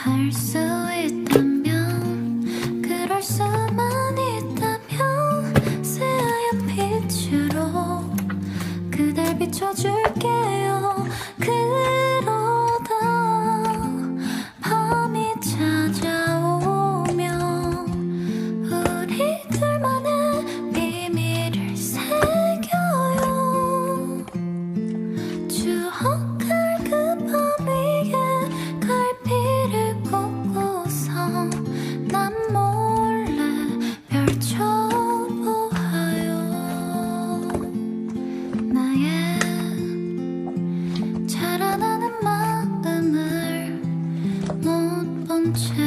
할 수 있다면 그럴 수만 있다면 새하얀 빛으로 그댈 비춰줄게요. 그러다 밤이 찾아오면 우리들만의 비밀을 새겨요. 추억할 그 밤 위에 갈피를 꽂고서 난 몰래 펼쳐보아요. 나의 자라나는 마음을 못 본 채